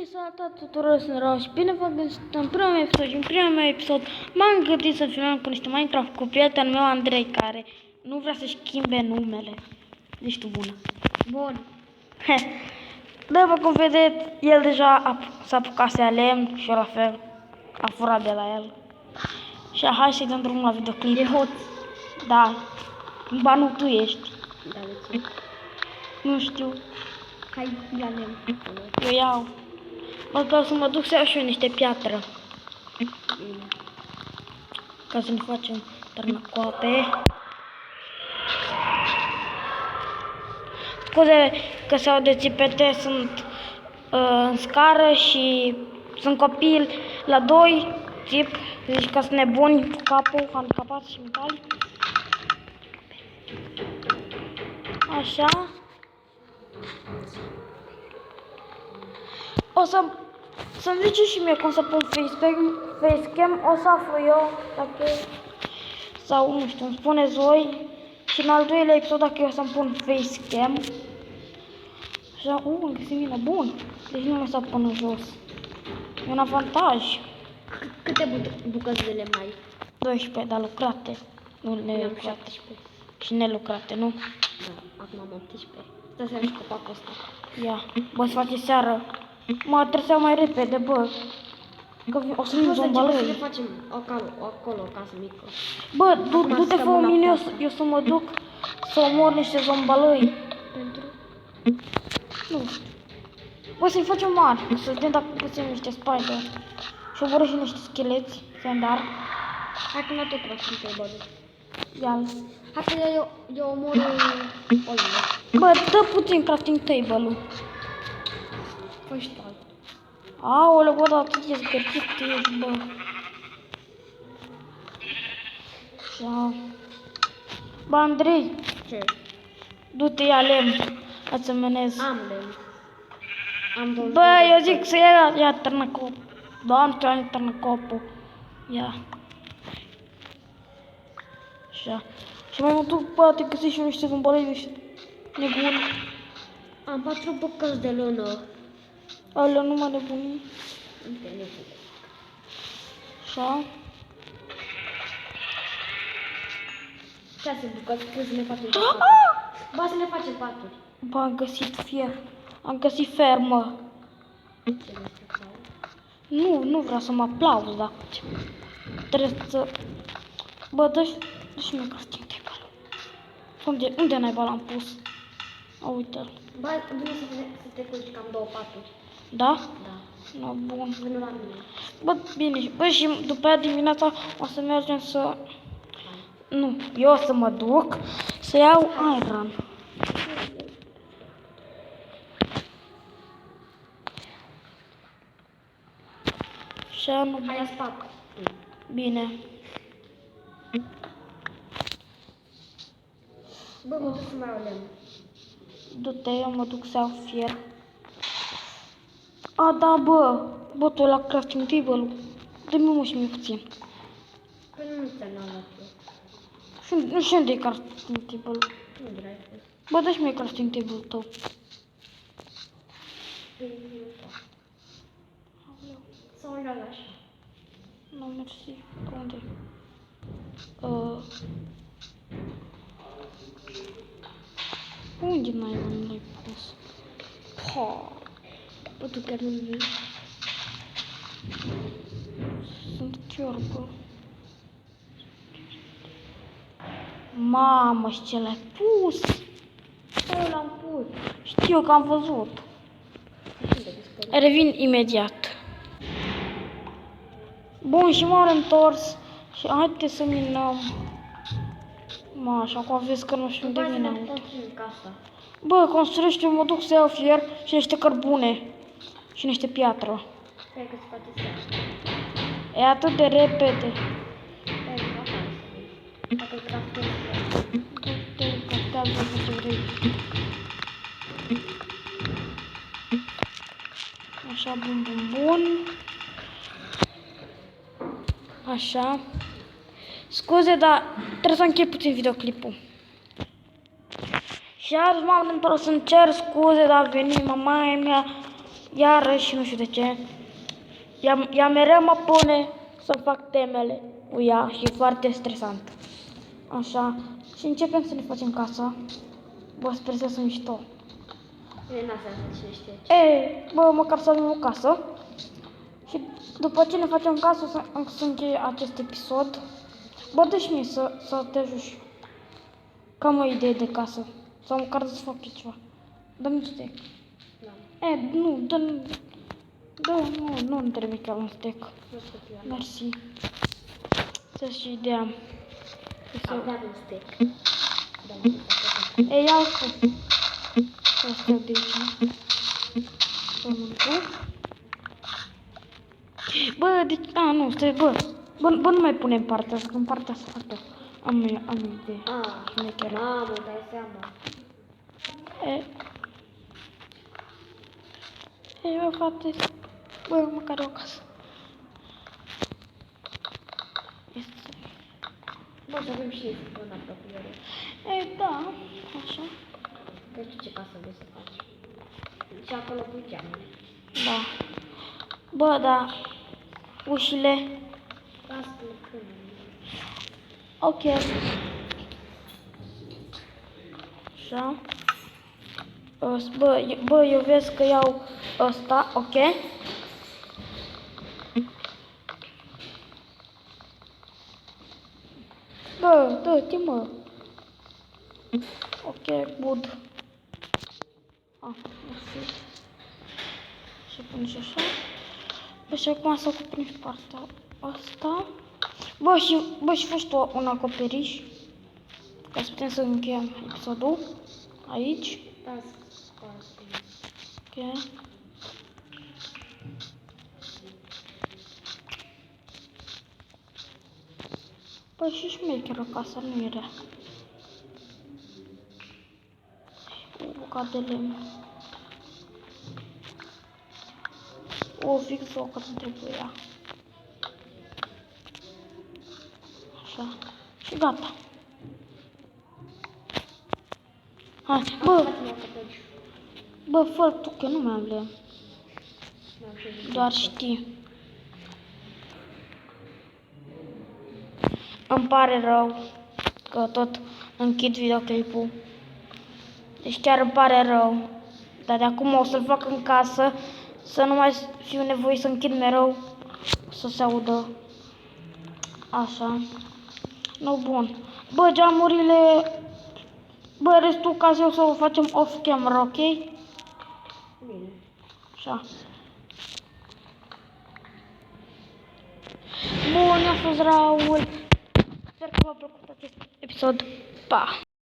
Hei, salutare tuturor, sunt Rau și bine v-am găsit în primul episod și în primul meu episod m-am gândit să filmăm cu niște Minecraft cu prietenul meu Andrei, care nu vrea să schimbe numele. Ești tu bună. Bun. După cum vedeți, el deja s-a apucat să ia lemn și eu la fel. A furat de la el. Și hai să-i dăm drumul la videoclip. E hot. Da. Ba nu, tu ești. Da, de ce? Nu știu. Hai, ia lemn. Eu iau. Mă să mă duc să iau și eu niște piatră. Ca să ne facem tărnăcoape. Scuze că se aude țipete, sunt în scară și sunt copil la 2, tip, zici că sunt nebuni cu capul, handicapați și mentali. Așa. O să-mi ziceți și mie cum să pun facecam, o să aflu eu dacă, sau nu știu, îmi spuneți voi. Și în al doilea episod dacă eu să-mi pun facecam. Așa, am găsit mine, bun. Deci nu mă să pun în jos. E un avantaj. Câte bucăți de lemn ai? 12, dar lucrate. Nu nelucrate. Și nelucrate, nu? Da, acum am 18. Stai să iau copacul ăsta. Ia, bă, se face seară. Mă, trebuie să iau mai repede, bă. Că o să vin zombalăi. Să le facem acolo, o casă mică. Bă, du-te fă mine, eu să mă duc să omor niște zombalăi. Pentru? Nu știu. Bă, să-i facem mari, să vedem dacă găsim niște spider. Și omoră și niște scheleți, sandar. Hai că n-a tot crafting table. Ia-l. Hai că eu omor oile. Bă, dă puțin crafting table-ul. Păi și tu. Aoleu, bă, dar atât e zgârcit ești, bă. Așa. Bă, Andrei, Ce? du-te, ia lemn, să menez. Am lemn. Am 20. Bă, eu zic să ia tărnăcop. Doamne, ia tărnăcopul. Ia. Așa. Și mai mă duc, poate găsești și eu niște zumbalăi, niște nebuni. Am 4 bucăți de lună. Alea numai nebunii. Uite, nebune. Așa. 6 bucăți, trebuie să ne facem paturi. Ba, să ne facem paturi. Bă, am găsit fier. Am găsit fermă. Nu vreau să mă aplauz, dar trebuie să... Bă, dă-și mie crafting table. Unde naiba l-am pus? A, uite-l. Ba, bine să te culci cam 2 paturi. Da? Da. No, bun. Vino la mine. Bă, bine. Bă, și după aia dimineața o să mergem să... Nu, eu o să mă duc să iau iron. Așa, nu... Hai, ia spac. Bine. Bă, mă duc să mai iau lemn. Du-te, eu mă duc să iau fier. A, da, bă. Bă, tu la crafting table-ul. Dă-mi mă și mie puțin. Păi nu ți-am luat eu. Și unde e crafting table-ul? Nu dragi. Bă, dă-și mie crafting table-ul tău. Sau îl iau așa. Nu, mersi. Unde? Unde n-ai pus? Ha. Bă, tu chiar nu vii? Sunt chiar, bă. Mamă, și ce l-ai pus? Bă, l-am pus. Știu că am văzut. Revin imediat. Bun, și m-am întors. Și haide să minăm. Mă, așa acum vezi că nu știu unde vine. în casa. Bă, construiește, mă duc să iau fier și niște cărbune. Și niște piatră. Stai că se poate să E atât de repede. Stai că acasă. Dacă îl craftezi. Du-te, craftează ce vrei. Așa, bun. Așa. Scuze, dar trebuie să închei puțin videoclipul. Și azi m-am întors să-mi cer scuze, dar a venit mamaia mea Iarăși, nu știu de ce. Ea mereu mă pune să fac temele cu ea și e foarte stresant. Așa. Și începem să ne facem casa. Bă, sper să sunt mișto. E n-asta cine știe ce. Ei, bă, măcar să avem o casă. Și după ce ne facem casă, să încheie acest episod. Bă, dă-și mie să te ajut. Cam o idee de casă. Sau măcar să fac eu ceva. Dă-mi steak. Da. Nu, nu trebuie chiar un steak. Nu știu ce am. Mersi. Să-ți și ideea. Am dat un steak. Da, m-am făcut. Ei, iau tu. Să stau de aici. Pământul. Bă, deci, nu, stai, bă, nu mai punem partea asta, că în partea asta fac eu. Am idee. Șmecheră. Mamă, dai seama. Ei, bă, frate, bă, măcar o casă. Bă, să avem și în apropiere. Ei, da, așa. Nu știu ce casă vrei să faci. Și acolo cu geamele. Da. Bă, da, ușile. Lasă-le până. Ok. Așa. Bă, eu vezi că iau ăsta, ok? Bă, dă-te, mă. Ok, good. Mersi. Și pun și așa. Bă, și acum să ocupăm și partea asta. Bă, și faci tu un acoperiș. Ca să putem să încheiem episodul. Aici. Da, scoate. Ok. Bă, și șmecheră casa, nu e rea. O bucată de lemn. O, fix o, că nu trebuia. Așa. Și gata. Hai, bă, fă tu, că nu mai am lemn. Doar știi. Îmi pare rău că tot închid videoclipul. Deci chiar îmi pare rău. Dar de acum o să-l fac în casă, să nu mai fiu nevoie să închid mereu, să se audă. Așa. Nu, bun. Bă, geamurile... Bă, restul casei o să o facem off-camera, ok? Bine. Așa. Bun, a fost Raul. Sper că v-a plăcut acest episod. Pa!